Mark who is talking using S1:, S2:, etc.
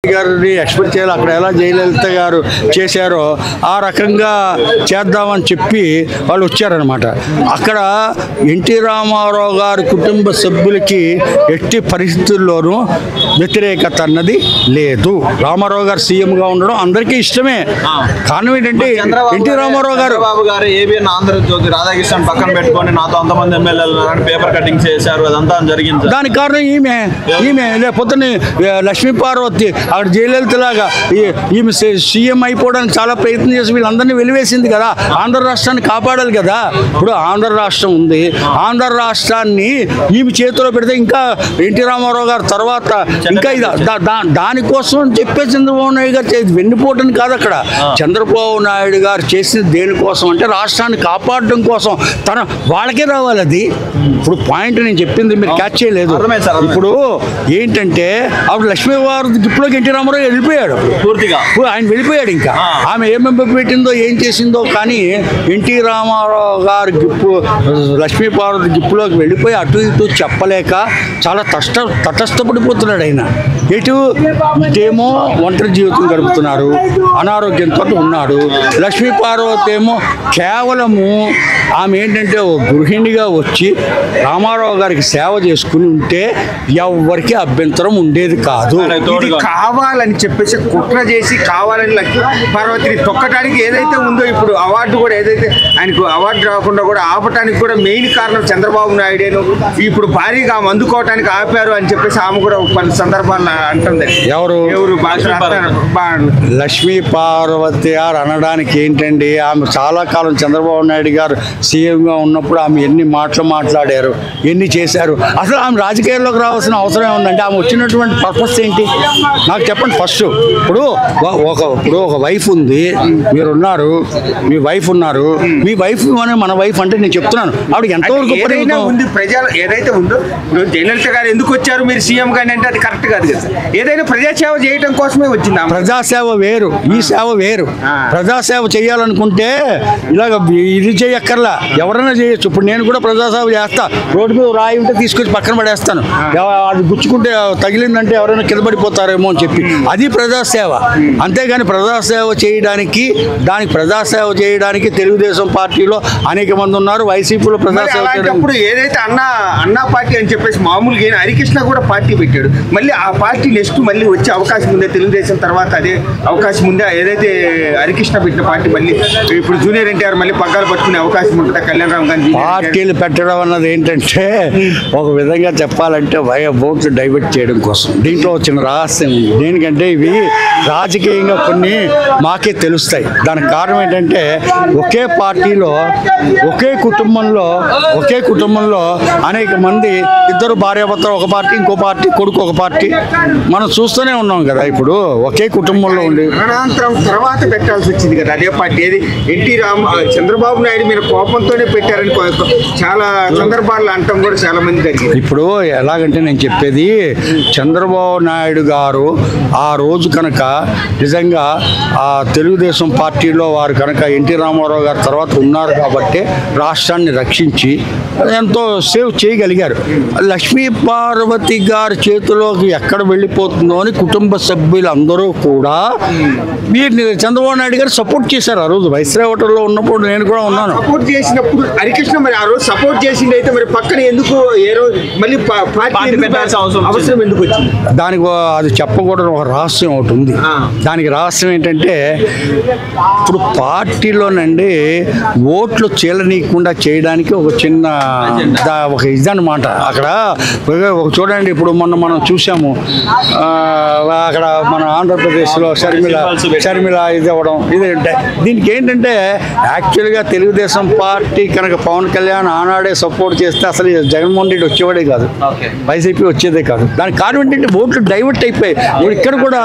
S1: గారిని ఎక్స్పెక్ట్ చేయాలి. అక్కడ ఎలా జయలలిత గారు చేశారో ఆ రకంగా చేద్దామని చెప్పి వాళ్ళు వచ్చారనమాట. అక్కడ ఎన్టీ రామారావు గారి కుటుంబ సభ్యులకి ఎట్టి పరిస్థితుల్లోనూ వ్యతిరేకత అన్నది లేదు. రామారావు గారు సీఎంగా ఉండడం అందరికీ ఇష్టమే. కారణం ఏంటంటే ఎన్టీ రామారావు గారు
S2: ఏబిఎన్ ఆంధ్రజ్యోతి రాధాకృష్ణ పక్కన పెట్టుకొని నాతో అంతమంది ఎమ్మెల్యేలు పేపర్ కటింగ్ చేశారు, అదంతా జరిగింది.
S1: దానికి కారణం ఈమె లేకపోతే లక్ష్మీ పార్వతి అక్కడ జయలలిత లాగా ఈమె సీఎం అయిపోవడానికి చాలా ప్రయత్నం చేసి వీళ్ళందరినీ వెలివేసింది కదా. ఆంధ్ర రాష్ట్రాన్ని కాపాడాలి కదా. ఇప్పుడు ఆంధ్ర రాష్ట్రం ఉంది, ఆంధ్ర రాష్ట్రాన్ని ఈమె చేతిలో పెడితే ఇంకా ఎన్టీ రామారావు గారు తర్వాత ఇంకా దానికోసం చెప్పే చంద్రబాబు నాయుడు గారు వెన్నుపోవటం కాదు. అక్కడ చంద్రబాబు నాయుడు గారు చేసిన దేనికోసం అంటే రాష్ట్రాన్ని కాపాడడం కోసం. వాళ్ళకే రావాలి అది. ఇప్పుడు పాయింట్ నేను చెప్పింది మీరు క్యాచ్ చేయలేదు. ఇప్పుడు ఏంటంటే అప్పుడు లక్ష్మీవారి గిఫ్ట్లోకి ఎన్టీ రామారావు వెళ్ళిపోయాడు
S2: పూర్తిగా.
S1: ఆయన వెళ్ళిపోయాడు. ఇంకా ఆమె ఏమేమి పెట్టిందో ఏం చేసిందో కానీ ఎన్టీ రామారావు గారి గిఫ్ట్ లక్ష్మీ పార్వతి గిఫ్ట్లోకి వెళ్ళిపోయి అటు ఇటు చెప్పలేక చాలా తటస్థపడిపోతున్నాడు ఆయన. ఇటేమో ఒంటరి జీవితం గడుపుతున్నారు, అనారోగ్యంతో ఉన్నాడు. లక్ష్మీ పార్వతి ఏమో కేవలము ఆమె ఏంటంటే ఓ గృహిణిగా వచ్చి రామారావు గారికి సేవ చేసుకుని ఉంటే ఎవరికి అభ్యంతరం ఉండేది కాదు.
S3: కావాలని చెప్పేసి కుట్ర చేసి కావాలని లక్ష్మీ పార్వతిని తొక్కటానికి ఏదైతే ఉందో ఇప్పుడు అవార్డు కూడా ఏదైతే ఆయనకు అవార్డు రాకుండా కూడా ఆపటానికి కూడా మెయిన్ కారణం చంద్రబాబు నాయుడేను. ఇప్పుడు భారీగా అందుకోవటానికి ఆపారు అని చెప్పేసి ఆమె కూడా కొన్ని సందర్భాల్లో అంటుంది. ఎవరు
S1: లక్ష్మీ పార్వతి గారు అనడానికి ఏంటండి, ఆమె చాలా కాలం చంద్రబాబు నాయుడు గారు సీఎంగా ఉన్నప్పుడు ఆమె ఎన్ని మాటలు మాట్లాడారు, ఎన్ని చేశారు. అసలు ఆమె రాజకీయాల్లోకి రావాల్సిన అవసరం ఉందంటే ఆమె వచ్చినటువంటి పర్పస్ ఏంటి నాకు చెప్పండి. ఫస్ట్ ఇప్పుడు ఒక వైఫ్ ఉంది, మీరున్నారు, మీ వైఫ్ ఉన్నారు. మీ వైఫ్ మన వైఫ్ అంటే నేను చెప్తున్నాను ఆవిడ ఎంతవరకు
S3: ఉంది ప్రజలు ఏదైతే ఉందో. ఇప్పుడు జయలలిత గారు ఎందుకు వచ్చారు మీరు సీఎం గాని అంటే అది కరెక్ట్ కాదు కదా. ఏదైనా ప్రజాసేవ చేయడం కోసమే వచ్చింది.
S1: ప్రజాసేవ వేరు, ఈ సేవ వేరు. ప్రజాసేవ చేయాలనుకుంటే ఇలాగ ఇది చేయక్కర్లా, ఎవరైనా చేయొచ్చు. ఇప్పుడు నేను కూడా ప్రజాసేవ చేస్తా. రోడ్డు మీద రాయి ఉంటే తీసుకొచ్చి పక్కన పడేస్తాను. అది గుచ్చుకుంటే తగిలిందంటే ఎవరైనా కింద పడిపోతారేమో అని చెప్పి అది ప్రజాసేవ. అంతేగాని ప్రజాసేవ చేయడానికి తెలుగుదేశం పార్టీలో అనేక మంది ఉన్నారు, వైసీపీలో ప్రజాసేవ
S3: చేయడానికి ఏదైతే అన్నా పార్టీ అని చెప్పేసి మామూలుగా హరికృష్ణ కూడా పార్టీ పెట్టాడు. మళ్ళీ ఆ పార్టీ నెక్స్ట్ మళ్ళీ వచ్చే అవకాశం ఉందే తెలుగుదేశం తర్వాత అదే అవకాశం ఉందే. ఏదైతే హరికృష్ణ పెట్టిన పార్టీ మళ్ళీ ఇప్పుడు జూనియర్ ఎన్టీఆర్ మళ్ళీ పగ్గాలు పట్టుకునే అవకాశం ఉంటుంది. కళ్యాణరామ్ గాంధీ
S1: పార్టీలు పెట్టడం అన్నది ఏంటంటే ఒక విధంగా చెప్పాలంటే ఓట్లు డైవర్ట్ చేయడం కోసం. దీంట్లో వచ్చిన రహస్యం ఉంది. దేనికంటే ఇవి రాజకీయంగా కొన్ని మాకే తెలుస్తాయి. దానికి కారణం ఏంటంటే ఒకే పార్టీలో ఒకే కుటుంబంలో అనేక మంది ఇద్దరు భార్యాభర్తలు ఒక పార్టీ, ఇంకో పార్టీ, కొడుకు ఒక పార్టీ మనం చూస్తూనే ఉన్నాం కదా. ఇప్పుడు ఒకే కుటుంబంలో ఉండి
S3: అనంతరం తర్వాత పెట్టాల్సి వచ్చింది కదా అదే పార్టీ. ఏది చంద్రబాబు నాయుడు మీద కోపంతోనే పెట్టారని చాలా సందర్భాల్లో అంటాం కూడా చాలా మంది జరిగింది.
S1: ఇప్పుడు ఎలాగంటే నేను చెప్పేది చంద్రబాబు నాయుడు గారు ఆ రోజు కనుక నిజంగా ఆ తెలుగుదేశం పార్టీలో వారు కనుక ఎన్టీ రామారావు గారు తర్వాత ఉన్నారు కాబట్టి రాష్ట్రాన్ని రక్షించి ఎంతో సేవ్ చేయగలిగారు. లక్ష్మీ పార్వతి గారి చేతిలోకి ఎక్కడ వెళ్ళిపోతుందో అని కుటుంబ సభ్యులందరూ కూడా వీరిని చంద్రబాబు నాయుడు గారు సపోర్ట్ చేశారు. ఆ రోజు వైస్రాయ్ హోటల్లో ఉన్నప్పుడు నేను కూడా ఉన్నాను.
S3: సపోర్ట్ చేసినప్పుడు హరికృష్ణ మరి ఆ రోజు సపోర్ట్ చేసింది అయితే మరి పక్కన ఎందుకు ఏ రోజు మళ్ళీ అవసరం ఎందుకు వచ్చింది?
S1: దానికి అది చెప్పకూడదు. ఒక రహస్యం ఒకటి ఉంది. దానికి రహస్యం ఏంటంటే ఇప్పుడు పార్టీలోనండి ఓట్లు చీలనీయకుండా చేయడానికి ఒక చిన్న ఒక ఇదన్నమాట. అక్కడ చూడండి, ఇప్పుడు మనం చూసాము అక్కడ మన ఆంధ్రప్రదేశ్లో షర్మిల ఇది అవ్వడం. ఇదేంటే దీనికి ఏంటంటే యాక్చువల్గా తెలుగుదేశం పార్టీ కనుక పవన్ కళ్యాణ్ ఆనాడే సపోర్ట్ చేస్తే అసలు జగన్మోహన్ రెడ్డి వచ్చేవాడే కాదు, వైసీపీ వచ్చేదే కాదు. దానికి కారణం ఏంటంటే ఓట్లు డైవర్ట్ అయిపోయాయి. ఇక్కడ కూడా